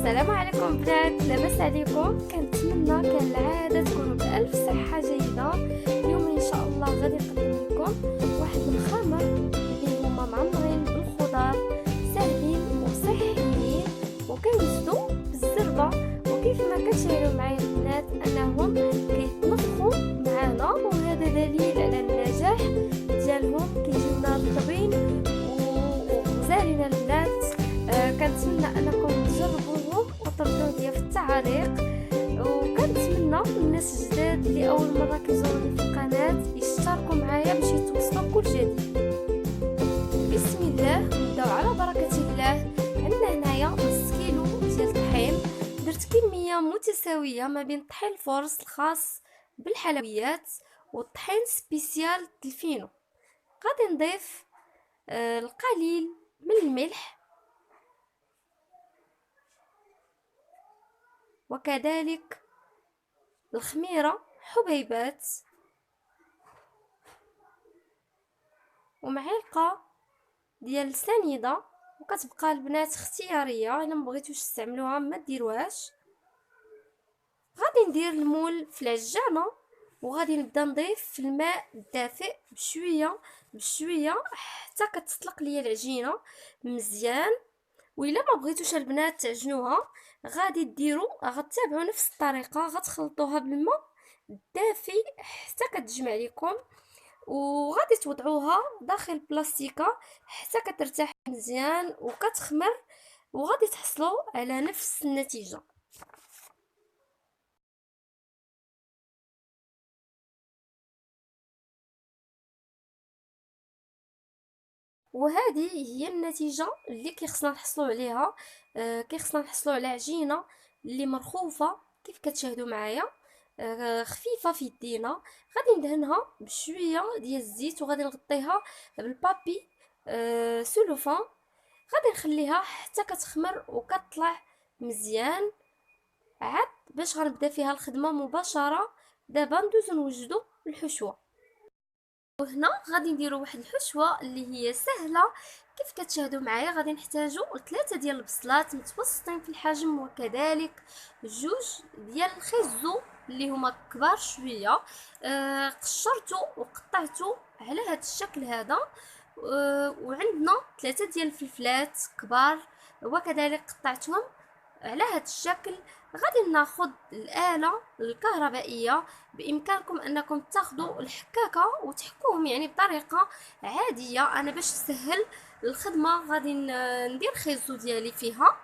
السلام عليكم بنات، لاباس عليكم؟ كنتمنى كالعاده تكونوا بالف صحه جيده. اليوم ان شاء الله غادي نقدم لكم واحد الخمر اللي هما معمرين بالخضر، ساهلين وصحيين وكيوجدوا بالزربه. وكيف ما كتشاهدوا معايا البنات انهم كيتنفخوا معنا، وهذا دليل على النجاح ديالهم. كيجيونا رطبين وزارين البنات. كنتمنى انكم تجربوهم وتردوا لي في التعاليق، وكنتمنى الناس الجداد اللي اول مره كيزوروني في القناه يشتركوا معايا باش يتوصلوا كل جديد. بسم الله، نبداو على بركه الله. عندنا هنايا نص كيلو ديال الطحين. درت كميه متساويه ما بين الطحين الفورس الخاص بالحلويات والطحين سبيسيال الفينو. غادي نضيف القليل من الملح، وكذلك الخميرة حبيبات، ومعلقة ديال السنيدة، وكتبقى البنات اختيارية، الا مبغيتوش تستعملوها ما ديروهاش. غادي ندير المول في العجانة، وغادي نبدا نضيف في الماء الدافئ بشويه بشويه حتى كتطلق ليا العجينه مزيان. وإلا ما بغيتوش البنات تعجنوها غادي غتتبعوا نفس الطريقه، غتخلطوها بالماء الدافي حتى كتجمع لكم، وغادي توضعوها داخل بلاستيكه حتى كترتاح مزيان وكتخمر، وغادي تحصلوا على نفس النتيجه. وهذه هي النتيجه اللي كيخصنا نحصلوا عليها. كيخصنا نحصلوا على عجينه اللي مرخوفه كيف كتشاهدوا معايا، خفيفه في يدينا. غادي ندهنها بشويه ديال الزيت، وغادي نغطيها بالبابي سولوفان. غادي نخليها حتى كتخمر وكتطلع مزيان، عاد باش غنبدا فيها الخدمه مباشره. دابا ندوزو نوجدو الحشوه. وهنا غادي نديرو واحد الحشوه اللي هي سهله كيف كتشاهدوا معايا. غادي نحتاجو 3 ديال البصلات متوسطين في الحجم، وكذلك 2 ديال الخيزو اللي هما كبار شويه. قشرتو وقطعتو على هذا الشكل هذا. وعندنا 3 ديال الفلفلات كبار، وكذلك قطعتهم على هذا الشكل. غادي ناخذ الآلة الكهربائية، بإمكانكم أنكم تاخذوا الحكاكة وتحكوهم يعني بطريقة عادية. أنا باش نسهل الخدمة غادي ندير خيزو ديالي فيها.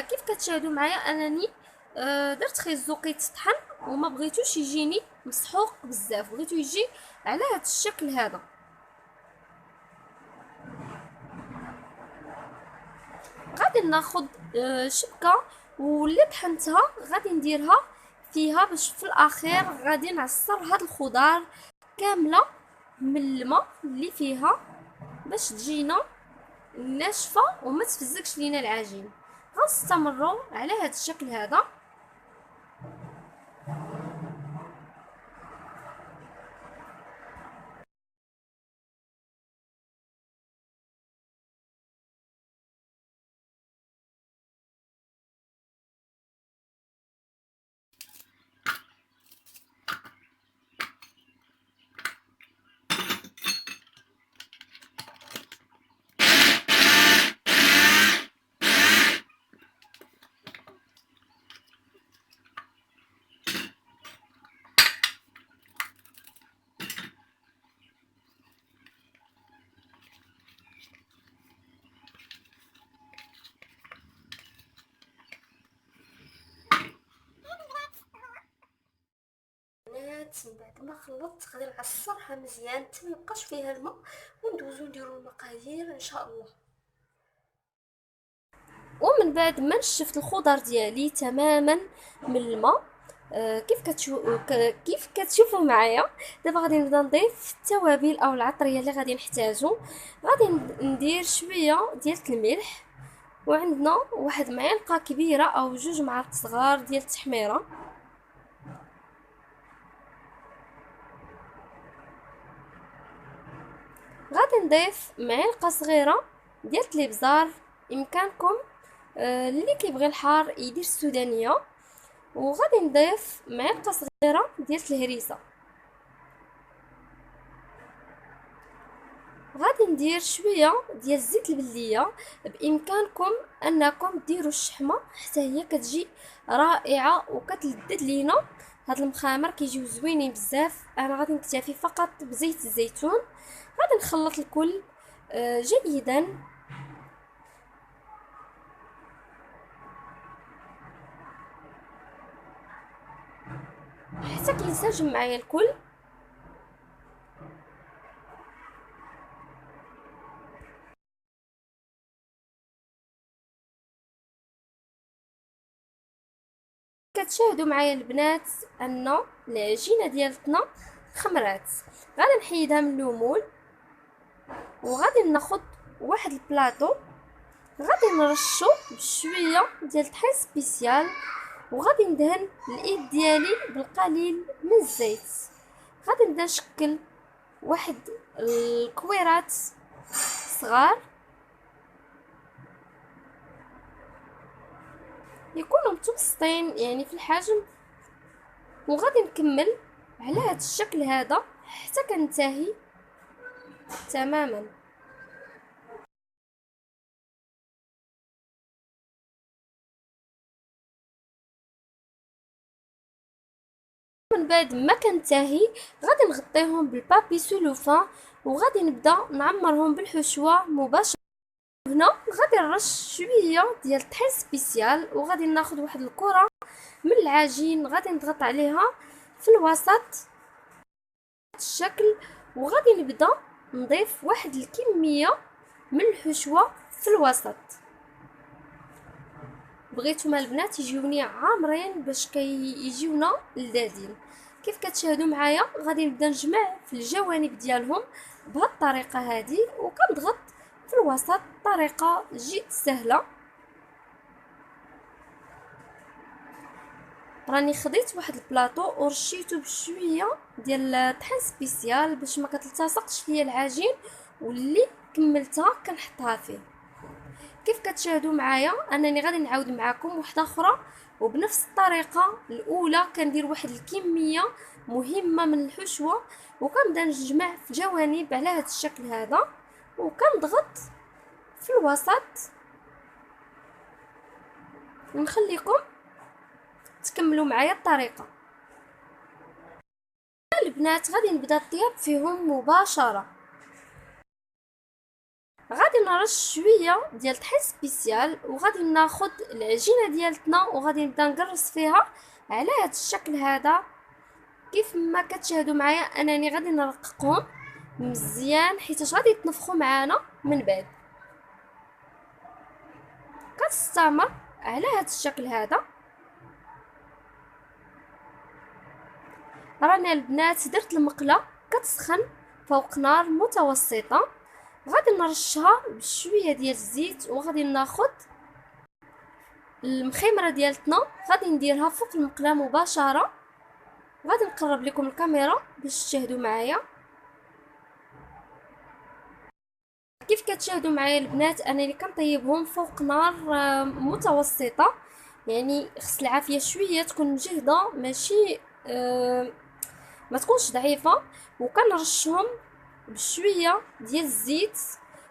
كيف كتشاهدوا معايا أنني درت خيزو كيتطحن، وما بغيتوش يجيني مسحوق بزاف، بغيتو يجي على هذا الشكل هذا. غادي ناخذ شبكه واللي طحنتها غادي نديرها فيها، باش في الاخير غادي نعصر هاد الخضار كامله من الماء اللي فيها باش تجينا ناشفه وما تفزكش لينا العجين. غنستمروا على هاد الشكل هذا. من بعد ما خلطت غادي نعصرها مزيان حتى ما يبقاش فيها الماء، وندوزو نديرو المقادير ان شاء الله. ومن بعد ما نشفت الخضر ديالي تماما من الماء، كيف كتشوفوا معايا، دابا غادي نبدا نضيف التوابل او العطريه اللي غادي نحتاجو. غادي ندير شويه ديال الملح، وعندنا واحد معلقه كبيره او 2 معالق صغار ديال التحميره. غادي نضيف معلقه صغيره ديال الابزار بامكانكم اللي كيبغي الحار يدير السودانيه. وغادي نضيف معلقه صغيره ديال الهريسه. غادي ندير شويه ديال الزيت البلديه. بامكانكم انكم ديروا الشحمه حتى هي كتجي رائعه وكتلذذ لينا. هاد المخامر كيجيو زوينين بزاف. انا غادي نكتفي فقط بزيت الزيتون. غادي نخلط الكل جيدا حتى كينسجم معايا الكل. كتشاهدوا معايا البنات ان العجينه ديالتنا خمرات. غادي نحيدها من الليمون وغادي ناخذ واحد البلاطو. غادي نرشو بشويه ديال طحين سبيسيال وغادي ندهن الايد ديالي بالقليل من الزيت. غادي نبدا نشكل واحد الكويرات صغار يكونوا متوسطين يعني في الحجم. وغادي نكمل على هذا الشكل هذا حتى كنتهي تماما. من بعد ما كنتهي غادي نغطيهم بالبابي سولوفان وغادي نبدا نعمرهم بالحشوه مباشره. هنا غادي نرش شويه ديال الطحين سبيسيال وغادي ناخذ واحد الكره من العجين غادي نضغط عليها في الوسط الشكل. وغادي نبدا نضيف واحد الكميه من الحشوه في الوسط. بغيتهم البنات يجيوني عامرين باش كيجيونا لذاذين. كيف كتشاهدوا معايا غادي نبدا نجمع في الجوانب ديالهم بهذه الطريقه هذه وكنضغط في الوسط طريقه جد سهله. راني خديت واحد البلاطو ورشيته بشويه ديال الطحين سبيسيال باش ما كتلتصقش ليا العجين واللي كملتها كنحطها فيه. كيف كتشاهدوا معايا انني غادي نعاود معكم واحده اخرى وبنفس الطريقه الاولى. كندير واحد الكميه مهمه من الحشوه وكنبدا نجمع في الجوانب على هذا الشكل هذا وكنضغط في الوسط. ونخليكم تكملوا معايا الطريقه. البنات غادي نبدا الطياب فيهم مباشره. غادي نرش شويه ديال طحين سبيسيال وغادي ناخذ العجينه ديالتنا وغادي نبدا نقرص فيها على هذا الشكل هذا. كيف ما كتشاهدوا معايا انني غادي نرققهم مزيان حيت غادي يتنفخوا معانا من بعد. كتستمر على هذا الشكل هذا. راني البنات درت المقله كتسخن فوق نار متوسطه. غادي نرشها بشويه ديال الزيت وغادي ناخذ المخيمره ديالتنا غادي نديرها فوق المقله مباشره. غادي نقرب لكم الكاميرا باش تشاهدوا معايا. كيف كتشاهدوا معايا البنات انني كنطيبهم فوق نار متوسطه. يعني خص العافيه شويه تكون مجهده ماشي ما تكونش ضعيفه. وكنرشهم بشويه ديال الزيت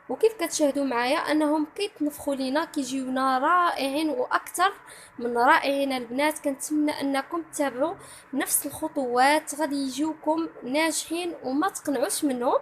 وكيف كتشاهدوا معايا انهم كيتنفخوا لينا كيجيونا رائعين واكثر من رائعين. البنات كنتمنى انكم تتابعوا نفس الخطوات غادي يجيوكم ناجحين وما تقنعوش منهم.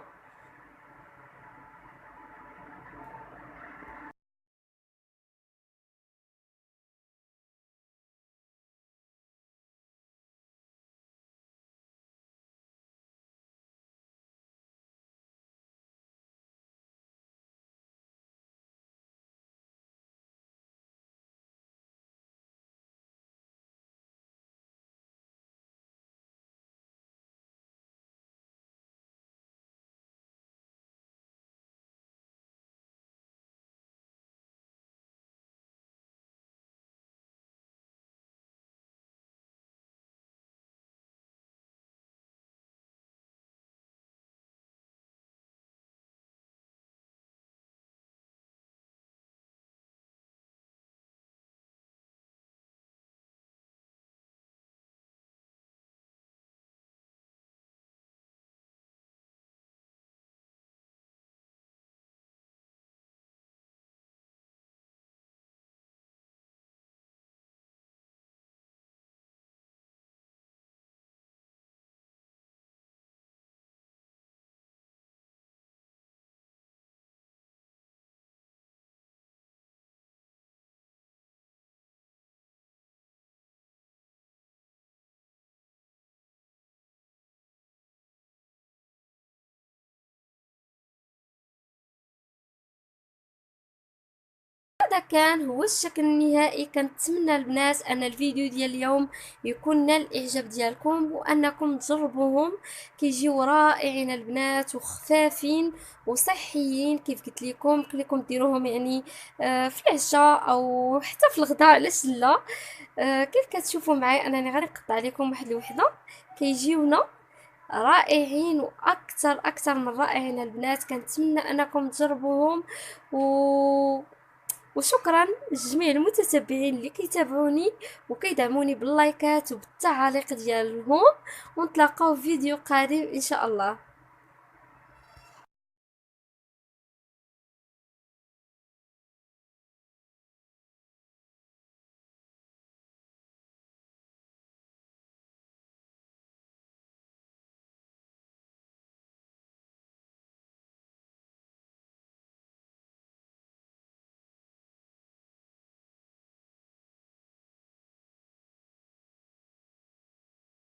هذا كان هو الشكل النهائي. كنتمنى البنات ان الفيديو ديال اليوم يكون نال الاعجاب ديالكم وانكم تجربوهم. كيجيو رائعين البنات وخفافين وصحيين كيف قلت لكم. كلكم ديروهم يعني في العشاء او حتى في الغداء، علاش لا. كيف كتشوفوا معايا انني غادي نقطع عليكم واحد الوحده. كيجيونا رائعين واكثر من رائعين البنات. كنتمنى انكم تجربوهم و... وشكرا لجميع المتتبعين اللي كيتابعوني وكيدعموني باللايكات وبالتعاليق ديالهم. ونتلاقاو في فيديو قادم ان شاء الله.